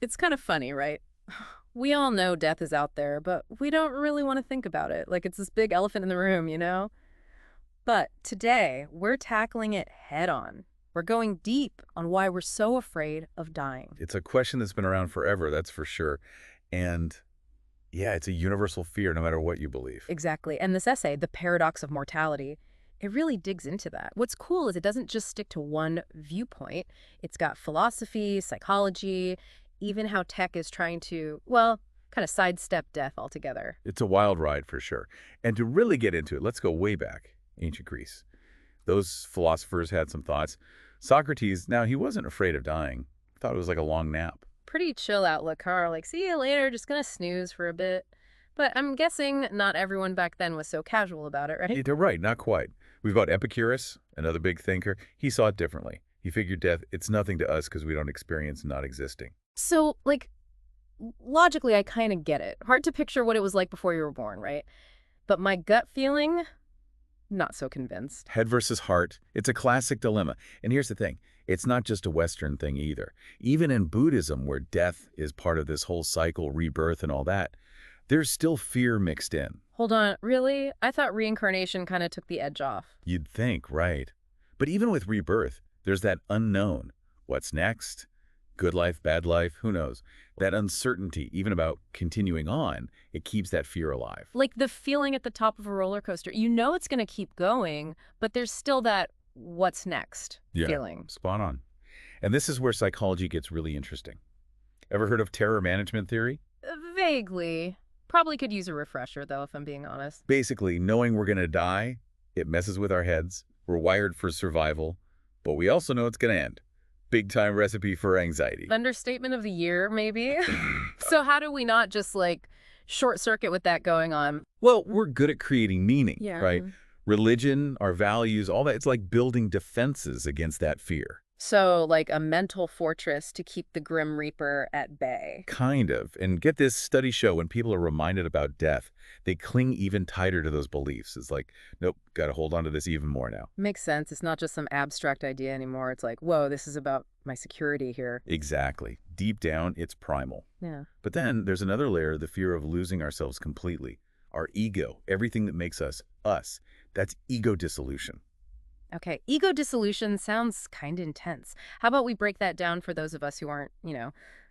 It's kind of funny, right? We all know death is out there, but we don't really want to think about it. Like it's this big elephant in the room, you know? But today, we're tackling it head on. We're going deep on why we're so afraid of dying. It's a question that's been around forever, that's for sure. And yeah, it's a universal fear no matter what you believe. Exactly. And this essay, The Paradox of Mortality, it really digs into that. What's cool is it doesn't just stick to one viewpoint. It's got philosophy, psychology, even how tech is trying to, well, kind of sidestep death altogether. It's a wild ride for sure. And to really get into it, let's go way back, ancient Greece. Those philosophers had some thoughts. Socrates, now he wasn't afraid of dying. Thought it was like a long nap. Pretty chill outlook, Carl. Like, see you later, just gonna snooze for a bit. But I'm guessing not everyone back then was so casual about it, right? They're right, not quite. We've got Epicurus, another big thinker. He saw it differently. He figured death, it's nothing to us because we don't experience not existing. So, like, logically, I kind of get it. Hard to picture what it was like before you were born, right? But my gut feeling, not so convinced. Head versus heart, it's a classic dilemma. And here's the thing, it's not just a Western thing either. Even in Buddhism, where death is part of this whole cycle, rebirth and all that, there's still fear mixed in. Hold on, really? I thought reincarnation kind of took the edge off. You'd think, right? But even with rebirth, there's that unknown. What's next? Good life, bad life, who knows? That uncertainty, even about continuing on, it keeps that fear alive. Like the feeling at the top of a roller coaster. You know it's going to keep going, but there's still that what's next feeling. Spot on. And this is where psychology gets really interesting. Ever heard of terror management theory? Vaguely. Probably could use a refresher, though, if I'm being honest. Basically, knowing we're going to die, it messes with our heads. We're wired for survival, but we also know it's going to end. Big time recipe for anxiety. Understatement of the year, maybe? So how do we not just, like, short circuit with that going on? Well, we're good at creating meaning, Yeah. right? Religion, our values, all that, it's like building defenses against that fear. So, like a mental fortress to keep the Grim Reaper at bay. Kind of. And get this, studies show when people are reminded about death, they cling even tighter to those beliefs. It's like, nope, got to hold on to this even more now. Makes sense. It's not just some abstract idea anymore. It's like, whoa, this is about my security here. Exactly. Deep down, it's primal. Yeah. But then there's another layer, the fear of losing ourselves completely. Our ego, everything that makes us, us. That's ego dissolution. Okay, ego dissolution sounds kind of intense. How about we break that down for those of us who aren't,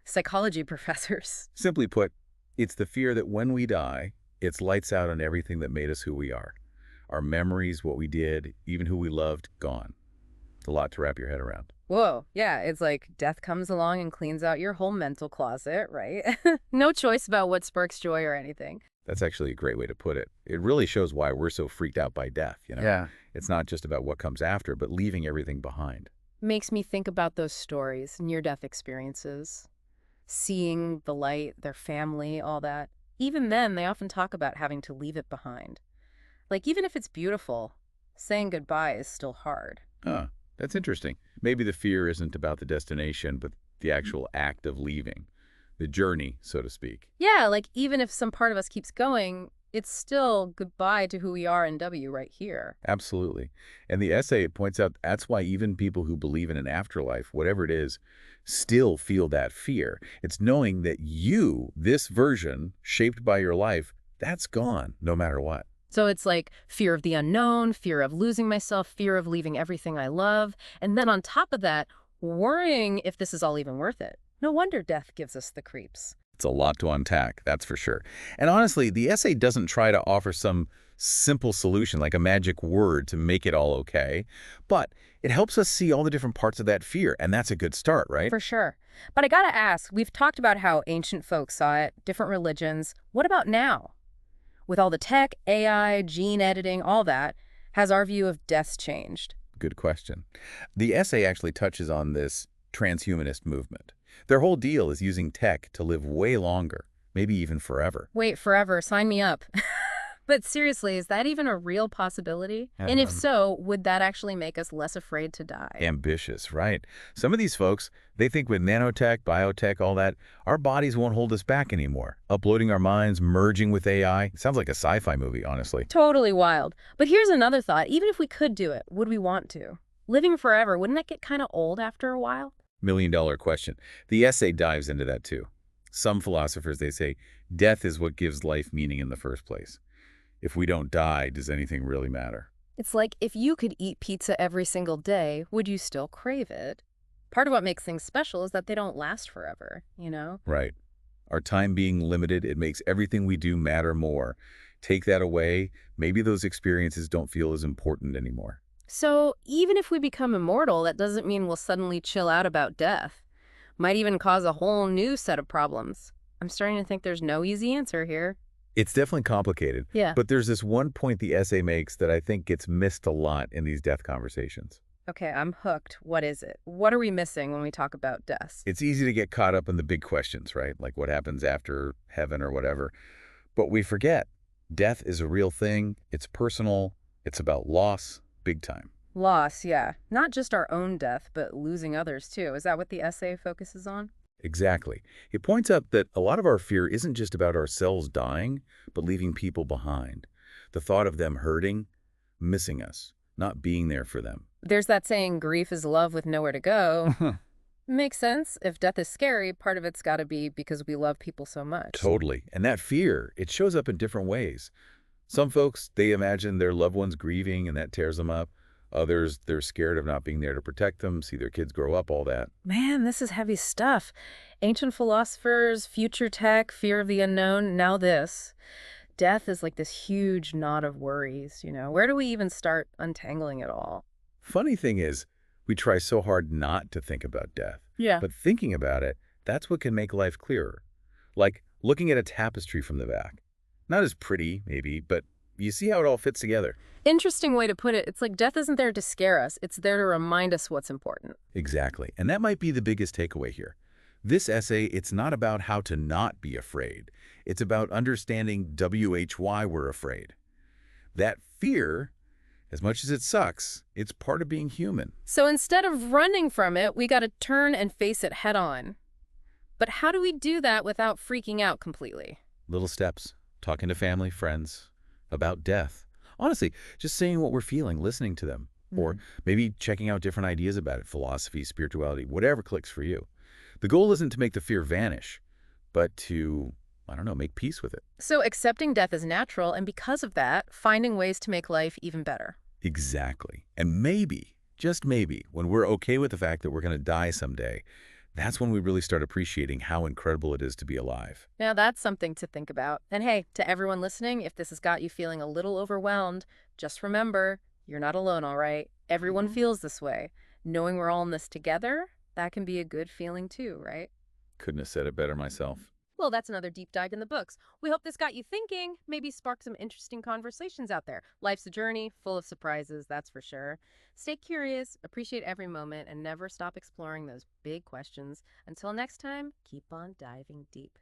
psychology professors? Simply put, it's the fear that when we die, it's lights out on everything that made us who we are. Our memories, what we did, even who we loved, gone. It's a lot to wrap your head around. Whoa, yeah, it's like death comes along and cleans out your whole mental closet, right? No choice about what sparks joy or anything. That's actually a great way to put it. It really shows why we're so freaked out by death, Yeah. It's not just about what comes after, but leaving everything behind. Makes me think about those stories, near-death experiences, seeing the light, their family, all that. Even then, they often talk about having to leave it behind. Like, even if it's beautiful, saying goodbye is still hard. Huh, that's interesting. Maybe the fear isn't about the destination, but the actual act of leaving. The journey, so to speak. Yeah, like, even if some part of us keeps going, it's still goodbye to who we are in W right here. Absolutely. And the essay points out that's why even people who believe in an afterlife, whatever it is, still feel that fear. It's knowing that you, this version, shaped by your life, that's gone no matter what. So it's like fear of the unknown, fear of losing myself, fear of leaving everything I love, and then on top of that, worrying if this is all even worth it. No wonder death gives us the creeps. It's a lot to unpack, that's for sure. And honestly, the essay doesn't try to offer some simple solution like a magic word to make it all okay, but it helps us see all the different parts of that fear, and that's a good start, right? For sure. But I gotta ask, we've talked about how ancient folks saw it, different religions. What about now? With all the tech, AI, gene editing, all that, has our view of death changed? Good question. The essay actually touches on this transhumanist movement. Their whole deal is using tech to live way longer, maybe even forever. Wait, forever, sign me up. But seriously, is that even a real possibility? And if so, would that actually make us less afraid to die? Ambitious, right? Some of these folks, they think with nanotech, biotech, all that, our bodies won't hold us back anymore. Uploading our minds, merging with AI. Sounds like a sci-fi movie, honestly. Totally wild. But here's another thought. Even if we could do it, would we want to? Living forever, wouldn't that get kind of old after a while? Million-dollar question. The essay dives into that too. Some philosophers, they say, death is what gives life meaning in the first place. If we don't die, does anything really matter? It's like if you could eat pizza every single day, would you still crave it? Part of what makes things special is that they don't last forever, you know? Right. Our time being limited, it makes everything we do matter more. Take that away, maybe those experiences don't feel as important anymore. So even if we become immortal, that doesn't mean we'll suddenly chill out about death. Might even cause a whole new set of problems. I'm starting to think there's no easy answer here. It's definitely complicated, Yeah. but there's this one point the essay makes that I think gets missed a lot in these death conversations. Okay, I'm hooked. What is it? What are we missing when we talk about death? It's easy to get caught up in the big questions, right? Like what happens after heaven or whatever. But we forget, death is a real thing. It's personal. It's about loss, big time. Loss, yeah. Not just our own death, but losing others too. Is that what the essay focuses on? Exactly. It points out that a lot of our fear isn't just about ourselves dying, but leaving people behind. The thought of them hurting, missing us, not being there for them. There's that saying, grief is love with nowhere to go. Makes sense. If death is scary, part of it's got to be because we love people so much. Totally. And that fear, it shows up in different ways. Some folks, they imagine their loved ones grieving and that tears them up. Others, they're scared of not being there to protect them, see their kids grow up, all that. Man, this is heavy stuff. Ancient philosophers, future tech, fear of the unknown, now this. Death is like this huge knot of worries, you know? Where do we even start untangling it all? Funny thing is, we try so hard not to think about death. Yeah. But thinking about it, that's what can make life clearer. Like looking at a tapestry from the back. Not as pretty, maybe, but you see how it all fits together. Interesting way to put it. It's like death isn't there to scare us. It's there to remind us what's important. Exactly. And that might be the biggest takeaway here. This essay, it's not about how to not be afraid. It's about understanding why we're afraid. That fear, as much as it sucks, it's part of being human. So instead of running from it, we got to turn and face it head on. But how do we do that without freaking out completely? Little steps, talking to family, friends, about death. Honestly, just saying what we're feeling, listening to them. Or maybe checking out different ideas about it, philosophy, spirituality, whatever clicks for you. The goal isn't to make the fear vanish, but to, I don't know, make peace with it. So accepting death is natural, and because of that, finding ways to make life even better. Exactly. And maybe, just maybe, when we're okay with the fact that we're going to die someday, that's when we really start appreciating how incredible it is to be alive. Now that's something to think about. And hey, to everyone listening, if this has got you feeling a little overwhelmed, just remember, you're not alone, all right? Everyone feels this way. Knowing we're all in this together, that can be a good feeling too, right? Couldn't have said it better myself. Well, that's another deep dive in the books. We hope this got you thinking, maybe spark some interesting conversations out there. Life's a journey, full of surprises, that's for sure. Stay curious, appreciate every moment, and never stop exploring those big questions. Until next time, keep on diving deep.